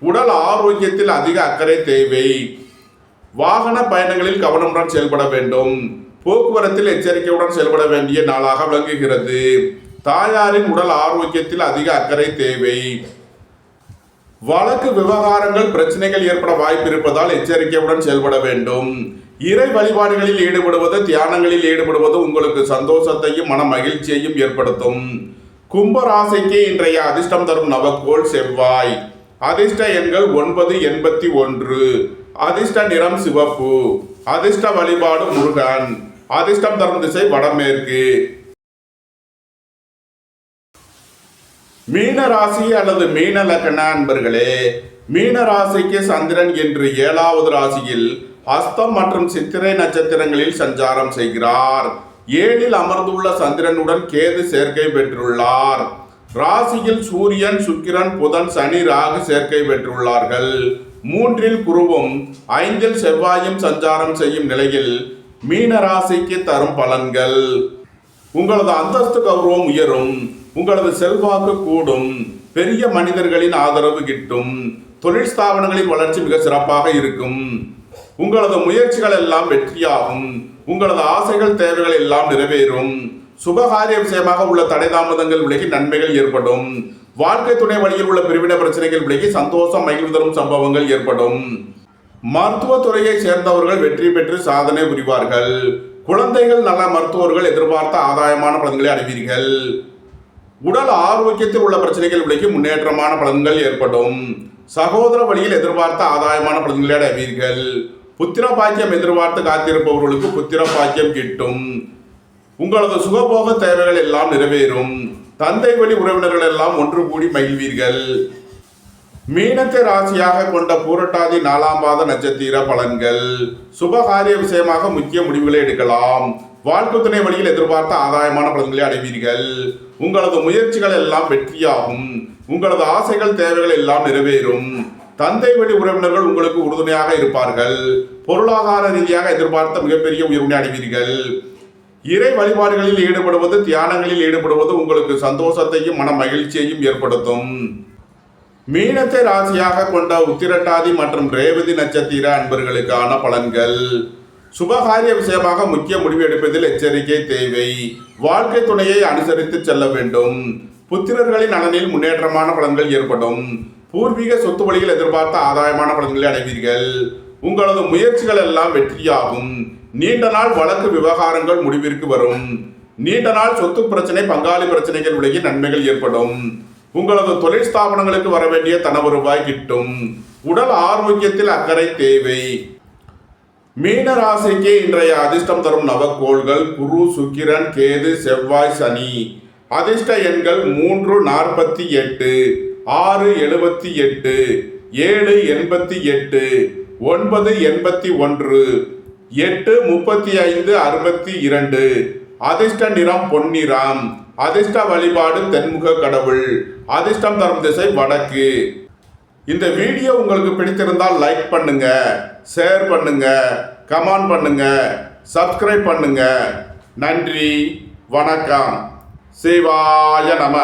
உடல் ஆரோக்கியத்தில் அதிக அக்கறை தேவை. வாகன பயணங்களில் கவனமுடன் செயல்பட வேண்டும். போக்குவரத்தில் எச்சரிக்கையுடன் செயல்பட வேண்டிய நாளாக விளங்குகிறது. தாயாரின் உடல் ஆரோக்கியத்தில் அதிக அக்கறை தேவை. வழக்கு விவகாரங்கள் பிரச்சனைகள் ஏற்பட வாய்ப்பு இருப்பதால் எச்சரிக்கையுடன் செயல்பட வேண்டும். இறை வழிபாடுகளில் ஈடுபடுவது, தியானங்களில் ஈடுபடுவது உங்களுக்கு சந்தோஷத்தையும் மன மகிழ்ச்சியையும் ஏற்படுத்தும். கும்ப ராசிக்கு இன்றைய அதிர்ஷ்டம் தரும் நவக்கோள் செவ்வாய். அதிர்ஷ்ட எண்கள் 9, 81. அதிர்ஷ்ட நிறம் சிவப்பு. அதிர்ஷ்ட வழிபாடு முருகன். அதிர்ஷ்டம் தரும் திசை வடமேற்கு. மீன ராசி அல்லது மீன லக்ன அன்பர்களே, மீன ராசிக்கு சந்திரன் இன்று 7வது ராசியில் அஸ்தம் மற்றும் சித்திரை நட்சத்திரங்களில் சஞ்சாரம் செய்கிறார். 7இல் அமர்ந்துள்ள சந்திரனுடன் கேது சேர்க்கை பெற்றுள்ளார். ராசியில் சூரியன், சுக்கிரன், புதன், சனி, ராகு சேர்க்கை பெற்றுள்ளார்கள். 3இல் குருவும் 5இல் செவ்வாயும் சஞ்சாரம் செய்யும் நிலையில் மீன ராசிக்கு தரும் பலன்கள். உங்களது அந்தஸ்து கௌரவம் உயரும். உங்களது செல்வாக்கு கூடும். பெரிய மனிதர்களின் ஆதரவு கிட்டும். தொழில் ஸ்தாபனங்களின் வளர்ச்சி மிக சிறப்பாக இருக்கும். உங்களது முயற்சிகள் எல்லாம் வெற்றியாகும். உங்களது ஆசைகள், தேவைகள் எல்லாம் நிறைவேறும். சுபகாரிய விஷயமாக உள்ள தடை தாமதங்கள் விலகி நன்மைகள் ஏற்படும். வாழ்க்கை துணை வழியில் உள்ள பிரிவினை பிரச்சனைகள் விலகி சந்தோஷம், மகிழ்வு தரும் சம்பவங்கள் ஏற்படும். மருத்துவ துறையை சேர்ந்தவர்கள் வெற்றி பெற்று சாதனை புரிவார்கள். குழந்தைகள் நல மருத்துவர்கள் எதிர்பார்த்த ஆதாயமான பலன்களை அடைவீர்கள். உடல் ஆரோக்கியத்தில் உள்ள பிரச்சனைகள் விலகி முன்னேற்றமான பலன்கள் ஏற்படும். சகோதர வழியில் எதிர்பார்த்த ஆதாயமான பலன்களை அடைவீர்கள். புத்திர பாக்கியம் எதிர்பார்த்து காத்திருப்பவர்களுக்கு புத்திர பாக்கியம் கிட்டும். உங்களது சுகபோக தேவைகள் எல்லாம் நிறைவேறும். தந்தை வழி உறவினர்கள் எல்லாம் ஒன்று கூடி மகிழ்வீர்கள். மீனத்தை ராசியாக கொண்ட பூரட்டாதி 4ஆம் பாத நட்சத்திர பலன்கள். சுபகாரிய விஷயமாக முக்கிய முடிவுகளை எடுக்கலாம். வாழ்க்கை துணை வழியில் எதிர்பார்த்த ஆதாயமான பலன்களை அடைவீர்கள். உங்களது முயற்சிகள் எல்லாம் வெற்றியாகும். உங்களது ஆசைகள், தேவைகள் எல்லாம் நிறைவேறும். தந்தை வழி உறவினர்கள் உங்களுக்கு உறுதுணையாக இருப்பார்கள். பொருளாதார ரீதியாக எதிர்பார்த்த மிகப்பெரிய உயர்வினை அடைவீர்கள். இறை வழிபாடுகளில் ஈடுபடுவது, தியானங்களில் ஈடுபடுவது உங்களுக்கு சந்தோஷத்தையும் மன மகிழ்ச்சியையும் ஏற்படுத்தும். மீனத்தை ராசியாக கொண்ட உத்திரட்டாதி மற்றும் ரேவதி நட்சத்திர அன்பர்களுக்கான பலன்கள். சுபகாரிய விஷயமாக முக்கிய முடிவு எடுப்பதில் எச்சரிக்கை தேவை. வாழ்க்கை துணையை அனுசரித்து செல்ல வேண்டும். புத்திரர்களின் நலனில் முன்னேற்றமான பலன்கள் ஏற்படும். பூர்வீக சொத்து வழியில் எதிர்பார்த்த ஆதாயமான பலன்களை அடைவீர்கள். உங்களது முயற்சிகள் எல்லாம் வெற்றியாகும். நீண்ட நாள் வழக்கு விவகாரங்கள் முடிவிற்கு வரும். நீண்ட நாள் சொத்து பிரச்சனை, பங்காளி பிரச்சனைகள் விலகி நன்மைகள் ஏற்படும். உங்களது தொழில் ஸ்தாபனங்களுக்கு வர வேண்டிய தன வருவாய் கிட்டும். உடல் ஆரோக்கியத்தில் அக்கறை தேவை. மீன ராசிக்கு இன்றைய அதிர்ஷ்டம் தரும் நவக்கோள்கள் குரு, சுக்கிரன், கேது, செவ்வாய், சனி. அதிர்ஷ்ட எண்கள் 3, 48, 6, 78, 7, 88, 9, 81, 8, 35, 62. அதிர்ஷ்ட நிறம் பொன்னிறம். அதிர்ஷ்ட வழிபாடு தென்முக கடவுள். அதிர்ஷ்டம் தரும் திசை வடக்கு. இந்த வீடியோ உங்களுக்கு பிடித்திருந்தால் லைக் பண்ணுங்க, ஷேர் பண்ணுங்க, கமெண்ட் பண்ணுங்க, சப்ஸ்கிரைப் பண்ணுங்க. நன்றி, வணக்கம். சிவாய நம.